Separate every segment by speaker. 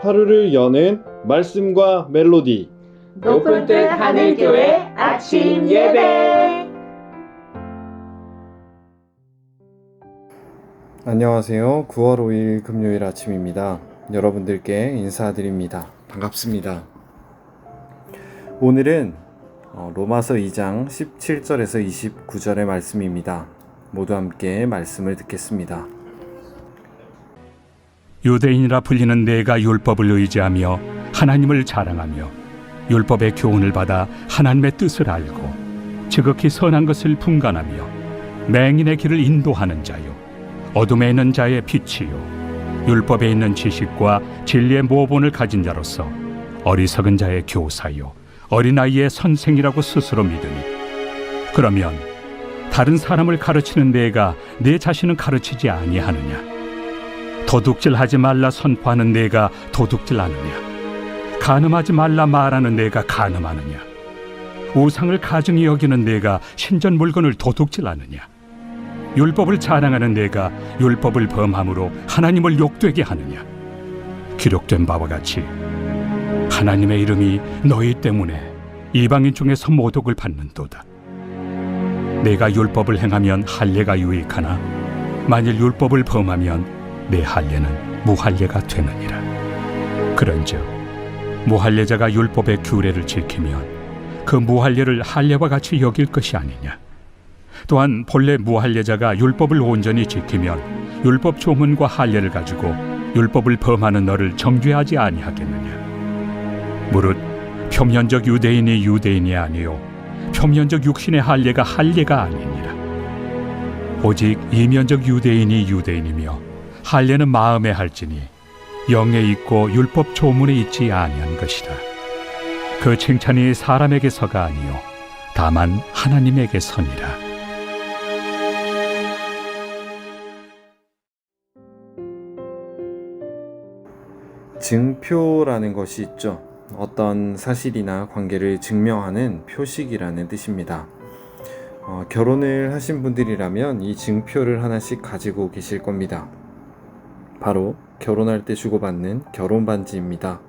Speaker 1: 하루를 여는 말씀과 멜로디.
Speaker 2: 높은 뜻 하늘교회 아침 예배.
Speaker 1: 안녕하세요. 9월 5일 금요일 아침입니다. 여러분들께 인사드립니다. 반갑습니다. 오늘은 로마서 2장 17절에서 29절의 말씀입니다. 모두 함께 말씀을 듣겠습니다.
Speaker 3: 유대인이라 불리는 내가 율법을 의지하며 하나님을 자랑하며 율법의 교훈을 받아 하나님의 뜻을 알고 지극히 선한 것을 분간하며 맹인의 길을 인도하는 자요 어둠에 있는 자의 빛이요 율법에 있는 지식과 진리의 모본을 가진 자로서 어리석은 자의 교사요 어린아이의 선생이라고 스스로 믿으니 그러면 다른 사람을 가르치는 내가 내 자신을 가르치지 아니하느냐? 도둑질하지 말라 선포하는 내가 도둑질하느냐? 간음하지 말라 말하는 내가 간음하느냐? 우상을 가증히 여기는 내가 신전 물건을 도둑질하느냐? 율법을 자랑하는 내가 율법을 범함으로 하나님을 욕되게 하느냐? 기록된 바와 같이 하나님의 이름이 너희 때문에 이방인 중에서 모독을 받는도다. 내가 율법을 행하면 할례가 유익하나 만일 율법을 범하면 내 할례는 무할례가 되느니라. 그런즉 무할례자가 율법의 규례를 지키면 그 무할례를 할례와 같이 여길 것이 아니냐. 또한 본래 무할례자가 율법을 온전히 지키면 율법 조문과 할례를 가지고 율법을 범하는 너를 정죄하지 아니하겠느냐. 무릇 표면적 유대인이 유대인이 아니요 표면적 육신의 할례가 할례가 아니니라. 오직 이면적 유대인이 유대인이며 할례는 마음에 할지니 영에 있고 율법 조문에 있지 아니한 것이라. 그 칭찬이 사람에게서가 아니요 다만 하나님에게서니라.
Speaker 1: 증표라는 것이 있죠. 어떤 사실이나 관계를 증명하는 표식이라는 뜻입니다. 결혼을 하신 분들이라면 이 증표를 하나씩 가지고 계실 겁니다. 바로 결혼할 때 주고받는 결혼 반지입니다.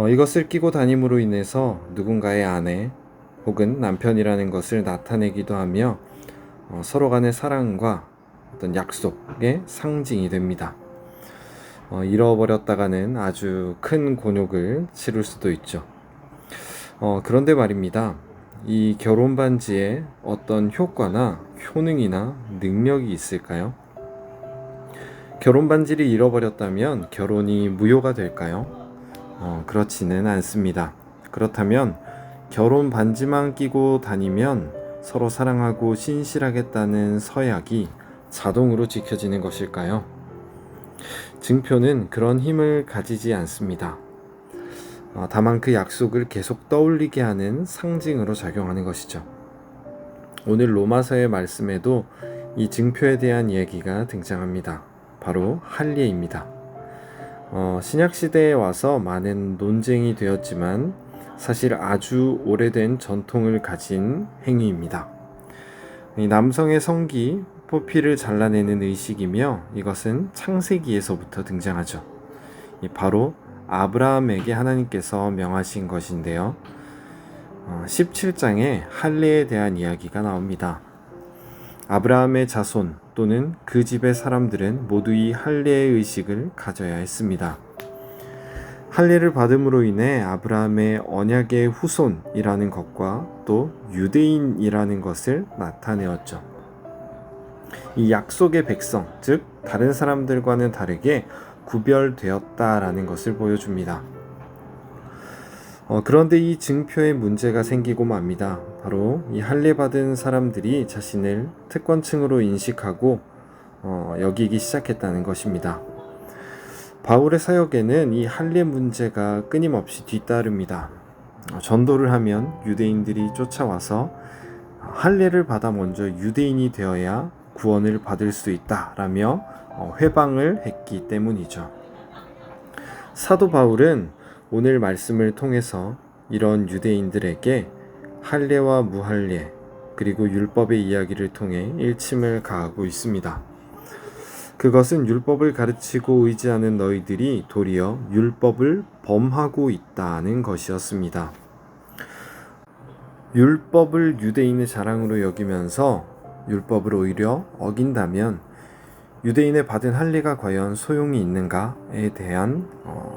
Speaker 1: 이것을 끼고 다님으로 인해서 누군가의 아내 혹은 남편이라는 것을 나타내기도 하며 서로 간의 사랑과 어떤 약속의 상징이 됩니다. 잃어버렸다가는 아주 큰 곤욕을 치를 수도 있죠. 그런데 말입니다. 이 결혼 반지에 어떤 효과나 효능이나 능력이 있을까요? 결혼 반지를 잃어버렸다면 결혼이 무효가 될까요? 그렇지는 않습니다. 그렇다면 결혼 반지만 끼고 다니면 서로 사랑하고 신실하겠다는 서약이 자동으로 지켜지는 것일까요? 증표는 그런 힘을 가지지 않습니다. 다만 그 약속을 계속 떠올리게 하는 상징으로 작용하는 것이죠. 오늘 로마서의 말씀에도 이 증표에 대한 얘기가 등장합니다. 바로 할례입니다. 신약시대에 와서 많은 논쟁이 되었지만 사실 아주 오래된 전통을 가진 행위입니다. 이 남성의 성기, 포피를 잘라내는 의식이며 이것은 창세기에서부터 등장하죠. 바로 아브라함에게 하나님께서 명하신 것인데요. 17장에 할례에 대한 이야기가 나옵니다. 아브라함의 자손 또는 그 집의 사람들은 모두 이 할례의 의식을 가져야 했습니다. 할례를 받음으로 인해 아브라함의 언약의 후손이라는 것과 또 유대인이라는 것을 나타내었죠. 이 약속의 백성, 즉 다른 사람들과는 다르게 구별되었다라는 것을 보여줍니다. 그런데 이 증표에 문제가 생기고 맙니다. 바로 이 할례 받은 사람들이 자신을 특권층으로 인식하고 여기기 시작했다는 것입니다. 바울의 사역에는 이 할례 문제가 끊임없이 뒤따릅니다. 전도를 하면 유대인들이 쫓아와서 할례를 받아 먼저 유대인이 되어야 구원을 받을 수 있다라며 회방을 했기 때문이죠. 사도 바울은 오늘 말씀을 통해서 이런 유대인들에게 할례와 무할례 그리고 율법의 이야기를 통해 일침을 가하고 있습니다. 그것은 율법을 가르치고 의지하는 너희들이 도리어 율법을 범하고 있다는 것이었습니다. 율법을 유대인의 자랑으로 여기면서 율법을 오히려 어긴다면 유대인의 받은 할례가 과연 소용이 있는가에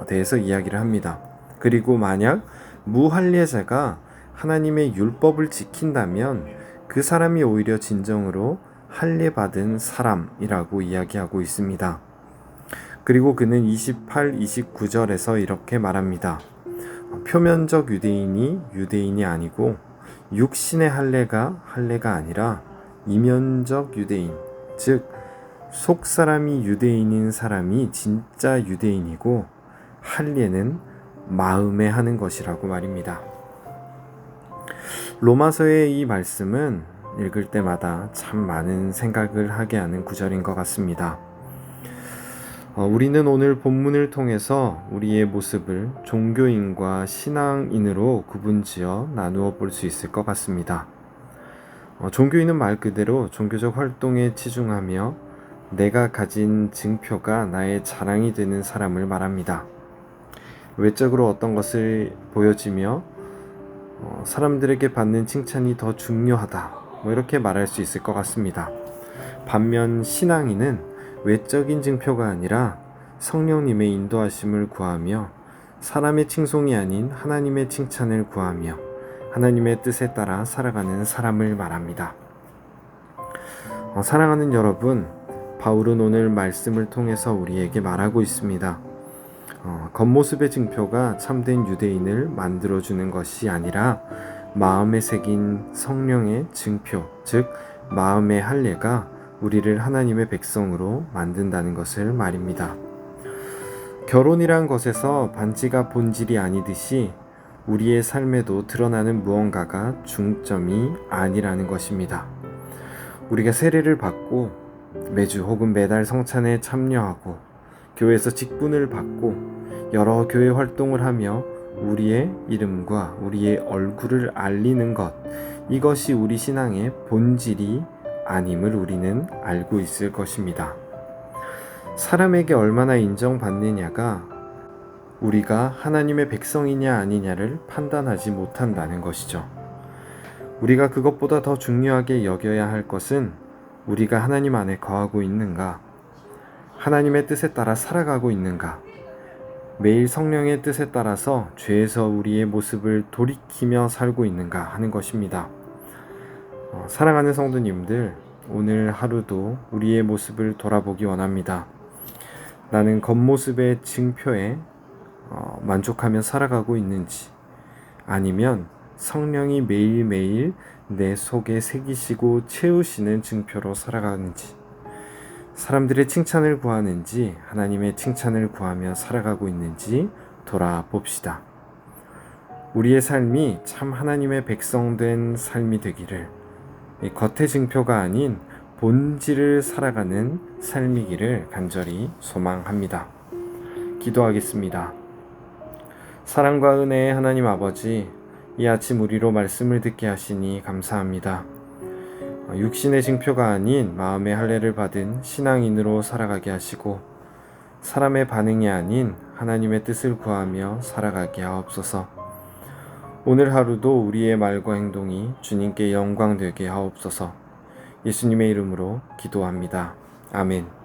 Speaker 1: 대해서 이야기를 합니다. 그리고 만약 무할례자가 하나님의 율법을 지킨다면 그 사람이 오히려 진정으로 할례 받은 사람이라고 이야기하고 있습니다. 그리고 그는 28, 29절에서 이렇게 말합니다. 표면적 유대인이 유대인이 아니고 육신의 할례가 할례가 아니라 이면적 유대인, 즉 속사람이 유대인인 사람이 진짜 유대인이고 할례는 마음에 하는 것이라고 말입니다. 로마서의 이 말씀은 읽을 때마다 참 많은 생각을 하게 하는 구절인 것 같습니다. 우리는 오늘 본문을 통해서 우리의 모습을 종교인과 신앙인으로 구분지어 나누어 볼 수 있을 것 같습니다. 종교인은 말 그대로 종교적 활동에 치중하며 내가 가진 증표가 나의 자랑이 되는 사람을 말합니다. 외적으로 어떤 것을 보여지며 사람들에게 받는 칭찬이 더 중요하다, 이렇게 말할 수 있을 것 같습니다. 반면 신앙인은 외적인 증표가 아니라 성령님의 인도하심을 구하며 사람의 칭송이 아닌 하나님의 칭찬을 구하며 하나님의 뜻에 따라 살아가는 사람을 말합니다. 사랑하는 여러분, 바울은 오늘 말씀을 통해서 우리에게 말하고 있습니다. 겉모습의 증표가 참된 유대인을 만들어주는 것이 아니라 마음에 새긴 성령의 증표, 즉 마음의 할례가 우리를 하나님의 백성으로 만든다는 것을 말입니다. 결혼이란 것에서 반지가 본질이 아니듯이 우리의 삶에도 드러나는 무언가가 중점이 아니라는 것입니다. 우리가 세례를 받고 매주 혹은 매달 성찬에 참여하고 교회에서 직분을 받고 여러 교회 활동을 하며 우리의 이름과 우리의 얼굴을 알리는 것, 이것이 우리 신앙의 본질이 아님을 우리는 알고 있을 것입니다. 사람에게 얼마나 인정받느냐가 우리가 하나님의 백성이냐 아니냐를 판단하지 못한다는 것이죠. 우리가 그것보다 더 중요하게 여겨야 할 것은 우리가 하나님 안에 거하고 있는가, 하나님의 뜻에 따라 살아가고 있는가, 매일 성령의 뜻에 따라서 죄에서 우리의 모습을 돌이키며 살고 있는가 하는 것입니다. 사랑하는 성도님들, 오늘 하루도 우리의 모습을 돌아보기 원합니다. 나는 겉모습의 증표에 만족하며 살아가고 있는지, 아니면 성령이 매일매일 내 속에 새기시고 채우시는 증표로 살아가는지, 사람들의 칭찬을 구하는지 하나님의 칭찬을 구하며 살아가고 있는지 돌아봅시다. 우리의 삶이 참 하나님의 백성된 삶이 되기를, 겉의 증표가 아닌 본질을 살아가는 삶이기를 간절히 소망합니다. 기도하겠습니다. 사랑과 은혜의 하나님 아버지, 이 아침 우리로 말씀을 듣게 하시니 감사합니다. 육신의 증표가 아닌 마음의 할례를 받은 신앙인으로 살아가게 하시고 사람의 반응이 아닌 하나님의 뜻을 구하며 살아가게 하옵소서. 오늘 하루도 우리의 말과 행동이 주님께 영광되게 하옵소서. 예수님의 이름으로 기도합니다. 아멘.